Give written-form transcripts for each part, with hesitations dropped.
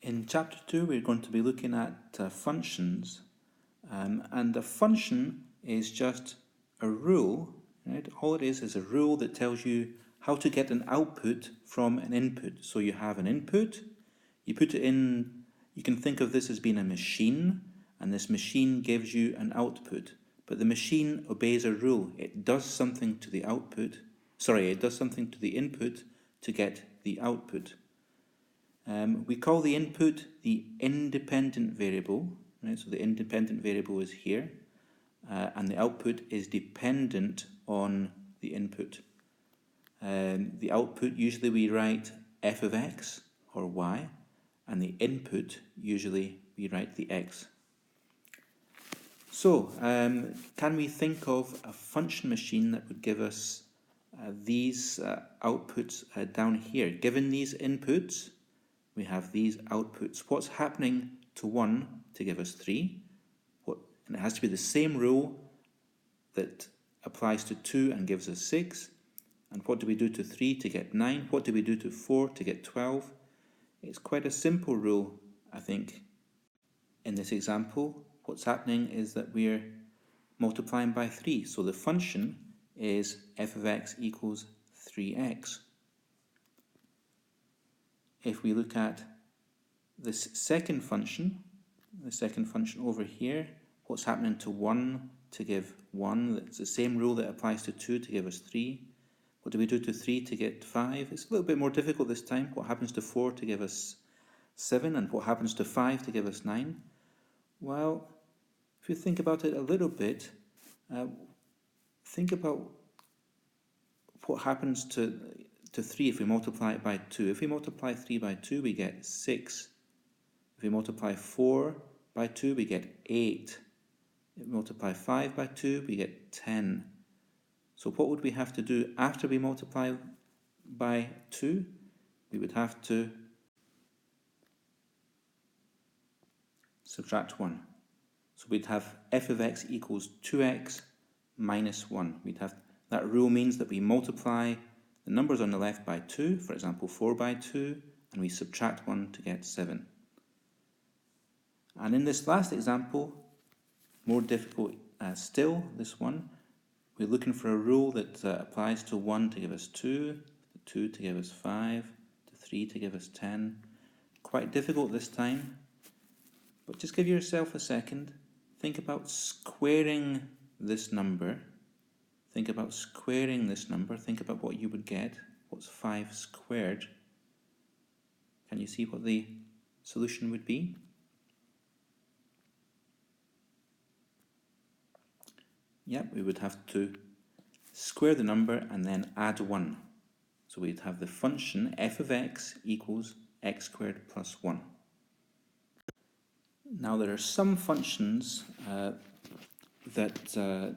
In Chapter 2 we're going to be looking at functions, and a function is just a rule, right? All it is a rule that tells you how to get an output from an input. So you have an input, you put it in, you can think of this as being a machine, and this machine gives you an output. But the machine obeys a rule. It does something to the output, it does something to the input to get the output. We call the input the independent variable, right? So the independent variable is here, and the output is dependent on the input. The output, usually we write f of x or y, and the input, usually we write the x. So, can we think of a function machine that would give us these outputs down here? Given these inputs, we have these outputs. What's happening to 1 to give us 3? And it has to be the same rule that applies to 2 and gives us 6. And what do we do to 3 to get 9? What do we do to 4 to get 12? It's quite a simple rule, I think. In this example, what's happening is that we're multiplying by 3. So the function is f of x equals 3x. If we look at this second function over here, what's happening to 1 to give 1? It's the same rule that applies to 2 to give us 3. What do we do to 3 to get 5? It's a little bit more difficult this time. What happens to 4 to give us 7? And what happens to 5 to give us 9? Well, if you think about it a little bit, think about what happens to 3 if we multiply it by 2. If we multiply 3 by 2, we get 6. If we multiply 4 by 2, we get 8. If we multiply 5 by 2, we get 10. So what would we have to do after we multiply by 2? We would have to subtract 1. So we'd have f of x equals 2x minus 1. That rule means that we multiply the numbers on the left by 2, for example 4 by 2, and we subtract 1 to get 7. And in this last example, more difficult still, this one, we're looking for a rule that applies to 1 to give us 2, to 2 to give us 5, to 3 to give us 10. Quite difficult this time, but just give yourself a second. Think about squaring this number. Think about squaring this number. Think about what you would get. What's 5 squared? Can you see what the solution would be? Yep, we would have to square the number and then add 1. So we'd have the function f of x equals x squared plus 1. Now there are some functions that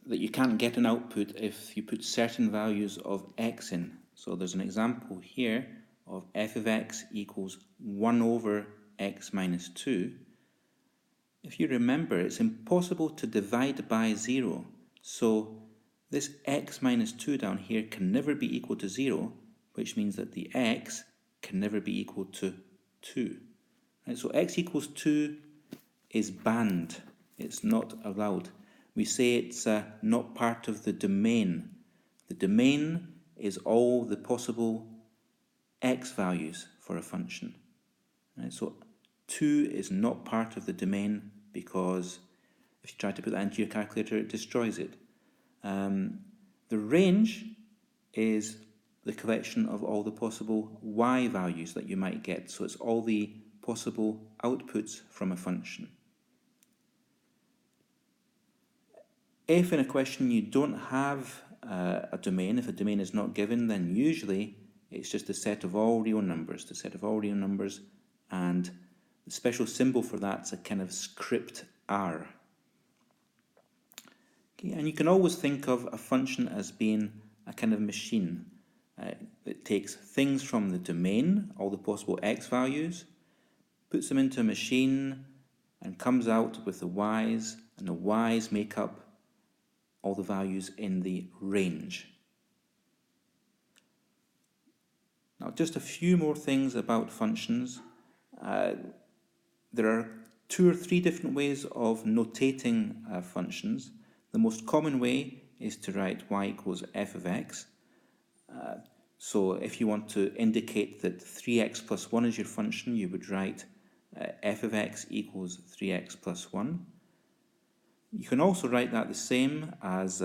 you can't get an output if you put certain values of x in. So there's an example here of f of x equals 1 over x minus 2. If you remember, it's impossible to divide by 0. So this x minus 2 down here can never be equal to 0, which means that the x can never be equal to 2. Right, so x equals 2 is banned. It's not allowed. We say it's not part of the domain. The domain is all the possible x values for a function. Right, so 2 is not part of the domain because if you try to put that into your calculator, it destroys it. The range is the collection of all the possible y values that you might get. So it's all the possible outputs from a function. If in a question you don't have a domain, if a domain is not given, then usually it's just a set of all real numbers, and the special symbol for that's a kind of script R. Okay, and you can always think of a function as being a kind of machine. It takes things from the domain, all the possible x values, puts them into a machine, and comes out with the y's, and the y's make up all the values in the range. Now, just a few more things about functions. There are 2 or 3 different ways of notating functions. The most common way is to write y equals f of x. So if you want to indicate that 3x plus 1 is your function, you would write f of x equals 3x plus 1. You can also write that the same as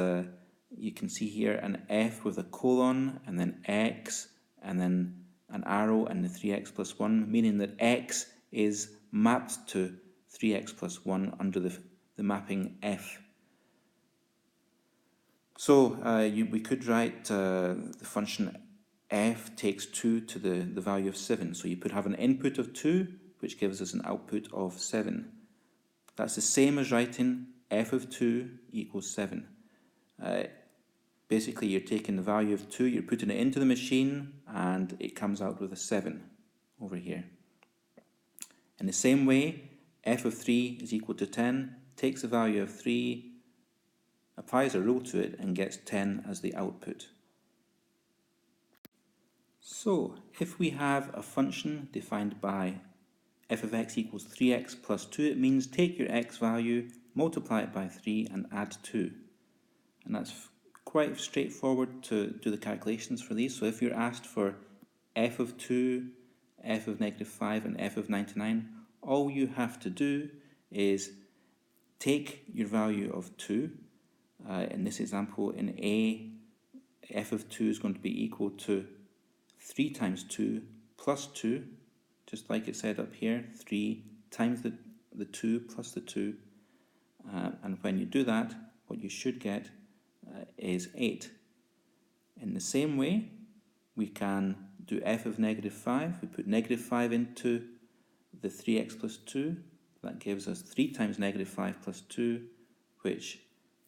you can see here, an f with a colon and then x and then an arrow and the 3x plus 1, meaning that x is mapped to 3x plus 1 under the mapping f. So we could write the function f takes 2 to the value of 7. So you could have an input of 2, which gives us an output of 7. That's the same as writing f of 2 equals 7. Basically, you're taking the value of 2, you're putting it into the machine, and it comes out with a 7 over here. In the same way, f of 3 is equal to 10, takes the value of 3, applies a rule to it, and gets 10 as the output. So, if we have a function defined by f of x equals 3x plus 2, it means take your x value, multiply it by 3, and add 2. And that's quite straightforward to do the calculations for these. So if you're asked for f of 2, f of negative 5, and f of 99, all you have to do is take your value of 2. In this example, in A, f of 2 is going to be equal to 3 times 2 plus 2, just like it said up here, 3 times the 2 plus the 2. And when you do that, what you should get is 8. In the same way, we can do f of negative 5. We put negative 5 into the 3x plus 2. That gives us 3 times negative 5 plus 2, which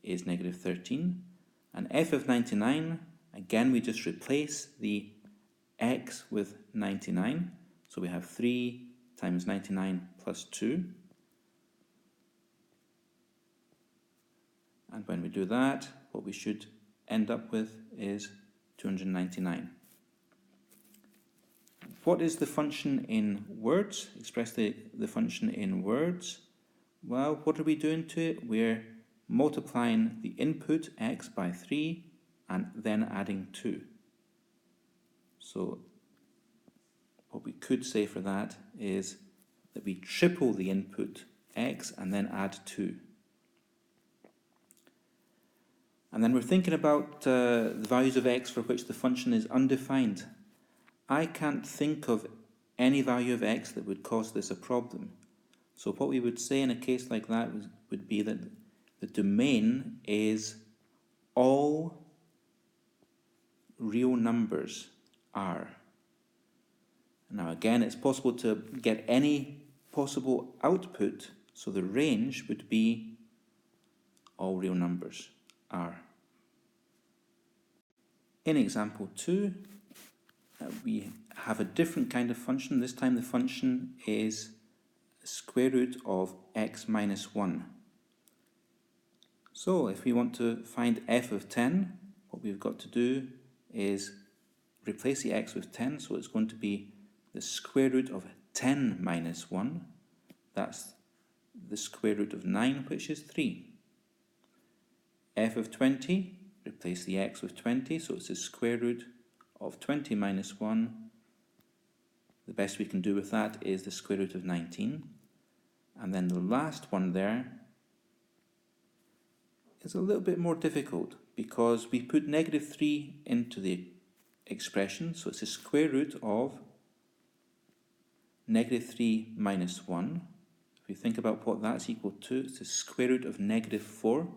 is negative 13. And f of 99, again, we just replace the x with 99. So we have 3 times 99 plus 2. And when we do that, what we should end up with is 299. What is the function in words? Express the function in words. Well, what are we doing to it? We're multiplying the input x by 3 and then adding 2. So what we could say for that is that we triple the input x and then add 2. And then we're thinking about the values of x for which the function is undefined. I can't think of any value of x that would cause this a problem. So what we would say in a case like that would be that the domain is all real numbers R. Now again, it's possible to get any possible output, so the range would be all real numbers R. In example 2, we have a different kind of function. This time the function is square root of x minus 1. So if we want to find f of 10, what we've got to do is replace the x with 10, so it's going to be the square root of 10 minus 1. That's the square root of 9, which is 3. F of 20, replace the x with 20, so it's the square root of 20 minus 1. The best we can do with that is the square root of 19. And then the last one there is a little bit more difficult because we put negative 3 into the expression, so it's the square root of negative 3 minus 1. If we think about what that's equal to, it's the square root of negative 4.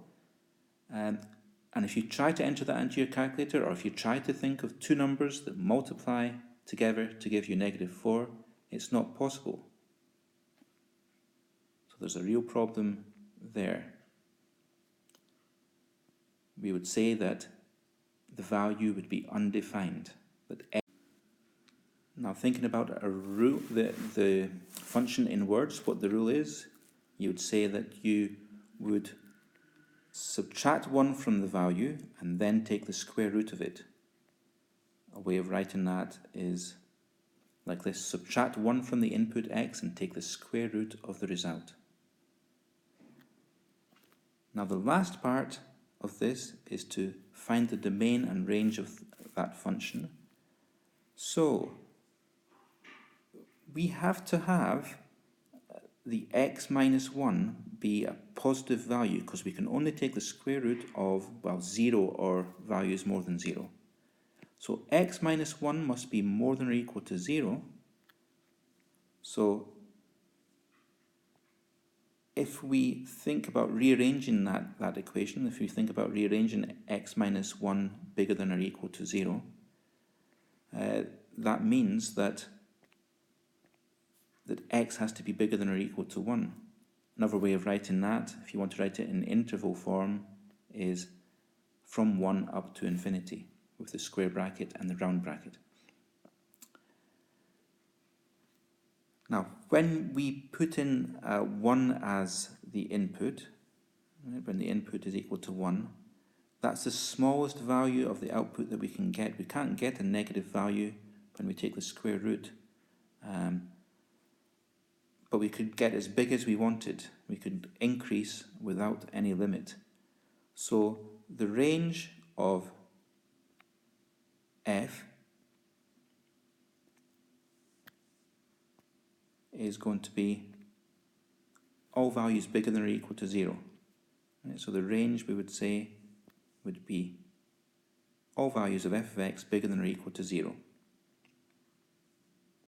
And if you try to enter that into your calculator, or if you try to think of two numbers that multiply together to give you negative 4, it's not possible. So there's a real problem there. We would say that the value would be undefined. Now thinking about a rule, the function in words, what the rule is, you would say that you would subtract 1 from the value and then take the square root of it. A way of writing that is like this. Subtract 1 from the input x and take the square root of the result. Now the last part of this is to find the domain and range of that function. So we have to have the x minus 1 be a positive value, because we can only take the square root of, well, 0 or values more than 0. So x minus 1 must be more than or equal to 0. So if we think about rearranging that equation, if we think about rearranging x minus 1 bigger than or equal to 0, that means that x has to be bigger than or equal to 1. Another way of writing that, if you want to write it in interval form, is from 1 up to infinity, with the square bracket and the round bracket. Now, when we put in 1 as the input, right, when the input is equal to 1, that's the smallest value of the output that we can get. We can't get a negative value when we take the square root. But we could get as big as we wanted. We could increase without any limit. So the range of f is going to be all values bigger than or equal to 0. Right? So the range, we would say, would be all values of f of x bigger than or equal to 0.